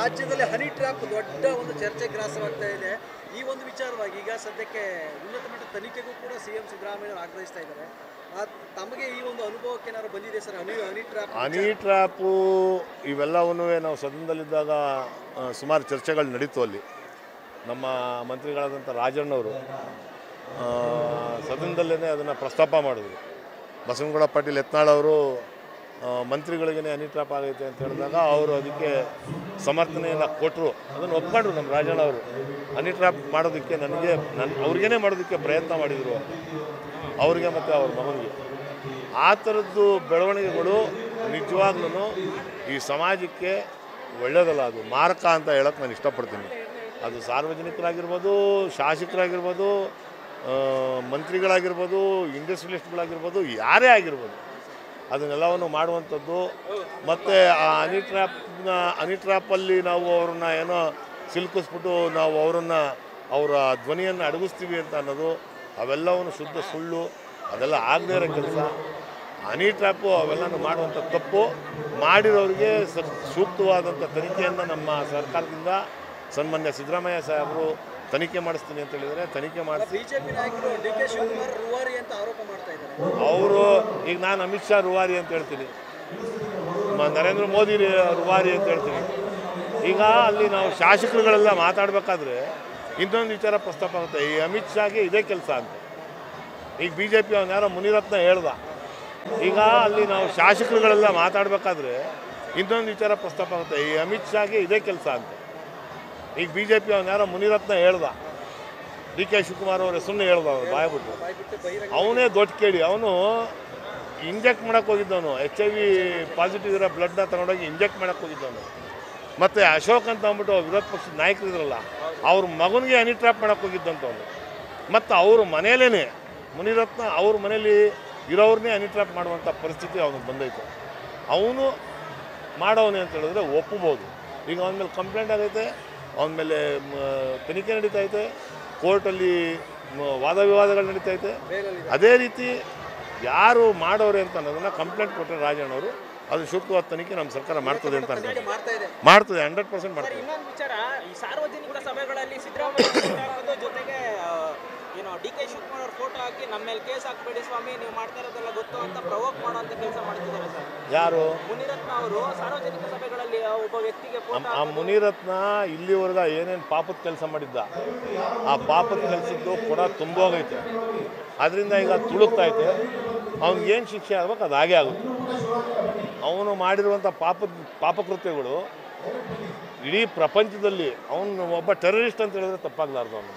ರಾಜ್ಯದಲ್ಲಿ honey trap ದೊಡ್ಡ ಒಂದು ಚರ್ಚೆ ಗ್ರಾಸವಾಗ್ತಾ ಇದೆ. ಈ ಒಂದು ವಿಚಾರವಾಗಿ ಈಗ ಸದ್ಯಕ್ಕೆ ಉನ್ನತ ಮಟ್ಟದ ತನಿಖೆಗೂ ಕೂಡ ಸಿಎಂ ಸಿದ್ದರಾಮಯ್ಯ ಆಗ್ರಹಿಸ್ತಾ ಇದ್ದಾರೆ. ತಮಗೆ ಈ ಒಂದು ಅನುಭವಕ್ಕೆ ಏನಾದ್ರು ಬಂದಿದೆ ಸರ್? ಹನಿ ಟ್ರ್ಯಾಪು ಇವೆಲ್ಲವನ್ನೂ ನಾವು ಸದನದಲ್ಲಿದ್ದಾಗ ಸುಮಾರು ಚರ್ಚೆಗಳು ನಡೀತು. ಅಲ್ಲಿ ನಮ್ಮ ಮಂತ್ರಿಗಳಾದಂಥ ರಾಜಣ್ಣವರು ಸದನದಲ್ಲೇ ಅದನ್ನು ಪ್ರಸ್ತಾಪ ಮಾಡಿದ್ರು. ಬಸವನಗೌಡ ಪಾಟೀಲ್ ಯತ್ನಾಳ್ ಅವರು ಮಂತ್ರಿಗಳಿಗೇ ಹನಿ ಟ್ರ್ಯಾಪ್ ಆಗೈತೆ ಅಂತ ಹೇಳಿದಾಗ ಅವರು ಅದಕ್ಕೆ ಸಮರ್ಥನೆಯನ್ನು ಕೊಟ್ಟರು. ಅದನ್ನು ಒಪ್ಕೊಂಡ್ರು ನಮ್ಮ ರಾಜಣ್ಣ ಅವರು. ಹನಿ ಟ್ರ್ಯಾಪ್ ಮಾಡೋದಕ್ಕೆ ಅವ್ರಿಗೇ ಮಾಡೋದಕ್ಕೆ ಪ್ರಯತ್ನ ಮಾಡಿದರು ಅವ್ರಿಗೆ ಮತ್ತು ಅವ್ರ ಮಗನಿಗೆ. ಆ ಥರದ್ದು ಬೆಳವಣಿಗೆಗಳು ನಿಜವಾಗ್ಲೂ ಈ ಸಮಾಜಕ್ಕೆ ಒಳ್ಳೆಯದಲ್ಲ, ಅದು ಮಾರಕ ಅಂತ ಹೇಳೋಕ್ಕೆ ನಾನು ಇಷ್ಟಪಡ್ತೀನಿ. ಅದು ಸಾರ್ವಜನಿಕರಾಗಿರ್ಬೋದು, ಶಾಸಕರಾಗಿರ್ಬೋದು, ಮಂತ್ರಿಗಳಾಗಿರ್ಬೋದು, ಇಂಡಸ್ಟ್ರಿಯಲಿಸ್ಟ್ಗಳಾಗಿರ್ಬೋದು, ಯಾರೇ ಆಗಿರ್ಬೋದು, ಅದನ್ನೆಲ್ಲವನ್ನು ಮಾಡುವಂಥದ್ದು. ಮತ್ತು ಆ ಹನಿ ಟ್ರ್ಯಾಪಲ್ಲಿ ನಾವು ಅವ್ರನ್ನ ಏನೋ ಸಿಲುಕಿಸ್ಬಿಟ್ಟು ನಾವು ಅವರ ಧ್ವನಿಯನ್ನು ಅಡಗಿಸ್ತೀವಿ ಅಂತ ಅನ್ನೋದು ಅವೆಲ್ಲವನ್ನು ಶುದ್ಧ ಸುಳ್ಳು. ಅದೆಲ್ಲ ಆಗದೇ ಇರೋ ಕೆಲಸ. ಹನಿ ಟ್ರ್ಯಾಪು ಅವೆಲ್ಲನೂ ಮಾಡುವಂಥ ತಪ್ಪು. ಮಾಡಿರೋರಿಗೆ ಸೂಕ್ತವಾದಂಥ ತನಿಖೆಯನ್ನು ನಮ್ಮ ಸರ್ಕಾರದಿಂದ ಸನ್ಮಾನ್ಯ ಸಿದ್ದರಾಮಯ್ಯ ಸಾಹೇಬರು ತನಿಖೆ ಮಾಡಿಸ್ತೀನಿ ಅಂತ ಹೇಳಿದರೆ ತನಿಖೆ ಮಾಡಿಸಿ. ಬಿಜೆಪಿ ನಾಯಕರು ಡಿ.ಕೆ. ಶಿವಕುಮಾರ್ ರೂವಾರಿ ಅಂತ ಆರೋಪ ಮಾಡ್ತಾ ಇದ್ದಾರೆ. ಅವರು ಈಗ ನಾನು ಅಮಿತ್ ಶಾ ರೂವಾರಿ ಅಂತ ಹೇಳ್ತೀನಿ, ನರೇಂದ್ರ ಮೋದಿ ರೂವಾರಿ ಅಂತ ಹೇಳ್ತೀನಿ. ಈಗ ಅಲ್ಲಿ ನಾವು ಶಾಸಕರುಗಳೆಲ್ಲ ಮಾತಾಡಬೇಕಾದ್ರೆ ಇನ್ನೊಂದು ವಿಚಾರ ಪ್ರಸ್ತಾಪ ಆಗುತ್ತೆ. ಈ ಅಮಿತ್ ಶಾಗೆ ಇದೇ ಕೆಲಸ ಅಂತ. ಈಗ BJP ಅವನು ಯಾರೋ ಮುನಿರತ್ನ ಹೇಳ್ದ. ಈಗ ಅಲ್ಲಿ ನಾವು ಶಾಸಕರುಗಳೆಲ್ಲ ಮಾತಾಡಬೇಕಾದ್ರೆ ಇನ್ನೊಂದು ವಿಚಾರ ಪ್ರಸ್ತಾಪ ಆಗುತ್ತೆ. ಈ ಅಮಿತ್ ಶಾಗೆ ಇದೇ ಕೆಲಸ ಅಂತ. ಈಗ BJP ಅವನು ಯಾರೋ ಮುನಿರತ್ನ ಹೇಳ್ದ, D.K. ಶಿವಕುಮಾರ್ ಅವ್ರ ಹೆಸರನ್ನು ಹೇಳ್ದ, ಅವ್ರು ಬಾಯ್ಬಿಟ್ಟು. ಅವನೇ ದೊಡ್ಡ ಕೇಳಿ. ಅವನು ಇಂಜೆಕ್ಟ್ ಮಾಡೋಕ್ಕೆ ಹೋಗಿದ್ದವನು, HIV ಪಾಸಿಟಿವ್ ಇರೋ ಬ್ಲಡ್ನ ತಗೊಂಡೋಗಿ ಇಂಜೆಕ್ಟ್ ಮಾಡೋಕ್ಕೆ ಹೋಗಿದ್ದವನು. ಮತ್ತು ಅಶೋಕ್ ಅಂತ ಅಂದ್ಬಿಟ್ಟು ವಿರೋಧ ಪಕ್ಷದ ನಾಯಕರು ಇದ್ರಲ್ಲ, ಅವ್ರ ಮಗನಿಗೆ ಹನಿ ಟ್ರ್ಯಾಪ್ ಮಾಡೋಕ್ಕೆ ಹೋಗಿದ್ದಂಥವ್ನು. ಮತ್ತು ಅವ್ರ ಮನೆಯಲ್ಲೇ ಮುನಿರತ್ನ ಅವ್ರ ಮನೇಲಿ ಇರೋವ್ರನ್ನೇ ಹನಿ ಟ್ರ್ಯಾಪ್ ಮಾಡುವಂಥ ಪರಿಸ್ಥಿತಿ ಅವನಿಗೆ ಬಂದೈತೆ. ಅವನು ಮಾಡೋವನೇ ಅಂತ ಹೇಳಿದ್ರೆ ಒಪ್ಪಬೋದು. ಈಗ ಅವನ ಮೇಲೆ ಕಂಪ್ಲೇಂಟ್ ಆಗೈತೆ, ಅವನ ಮೇಲೆ ತನಿಖೆ ನಡೀತೈತೆ, ಕೋರ್ಟಲ್ಲಿ ವಾದ ವಿವಾದಗಳು ನಡೀತೈತೆ. ಅದೇ ರೀತಿ ಯಾರು ಮಾಡೋರೆ ಅಂತ ಅನ್ನೋದನ್ನು ಕಂಪ್ಲೇಂಟ್ ಕೊಟ್ಟರೆ ರಾಜಣ್ಣವರು ಅದು ಸೂಕ್ತವಾದ ತನಿಖೆ ನಮ್ಮ ಸರ್ಕಾರ ಮಾಡ್ತದೆ ಅಂತ ಮಾಡ್ತದೆ. 100% ಮಾಡ್ತದೆ. ಇನ್ನೊಂದು ವಿಚಾರ, ಈ ಸಾರ್ವಜನಿಕ ಸಭೆಗಳಲ್ಲಿ ಸಿದ್ದರಾಮಯ್ಯ ಜೊತೆಗೆ ಡಿ.ಕೆ. ಶಿವಕುಮಾರ್ ಅವ್ರ ಫೋಟೋ ಹಾಕಿ ನಮ್ಮ ಮೇಲೆ ಕೇಸ್ ಹಾಕ್ಬೇಡಿ ಸ್ವಾಮಿ, ನೀವು ಮಾಡ್ತಾ ಇರೋದೆಲ್ಲ ಗೊತ್ತು ಅಂತ ಪ್ರವೋಕ್ ಮಾಡುವಂತ ಕೆಲಸ ಮಾಡ್ತಿದ್ದಾರೆ ಸರ್. ಯಾರು? ಮುನಿರತ್ನ ಅವರು ಸಾರ್ವಜನಿಕ ಸಭೆಗಳಲ್ಲಿ ಒಬ್ಬ ವ್ಯಕ್ತಿಗೆ ಆ ಮುನಿರತ್ನ ಇಲ್ಲಿವರೆಗ ಏನೇನು ಪಾಪದ ಕೆಲಸ ಮಾಡಿದ್ದ, ಆ ಪಾಪದ ಕೆಲಸದ್ದು ಕೂಡ ತುಂಬೋಗೈತೆ. ಅದರಿಂದ ಈಗ ತುಳುಕ್ತೈತೆ. ಅವ್ನಿಗೇನು ಶಿಕ್ಷೆ ಆಗ್ಬೇಕು ಅದು ಹಾಗೆ ಆಗುತ್ತೆ. ಅವನು ಮಾಡಿರುವಂಥ ಪಾಪಕೃತ್ಯಗಳು ಇಡೀ ಪ್ರಪಂಚದಲ್ಲಿ ಅವನು ಒಬ್ಬ ಟೆರರಿಸ್ಟ್ ಅಂತ ಹೇಳಿದ್ರೆ ತಪ್ಪಾಗಲಾರ್ದು ಅವನು.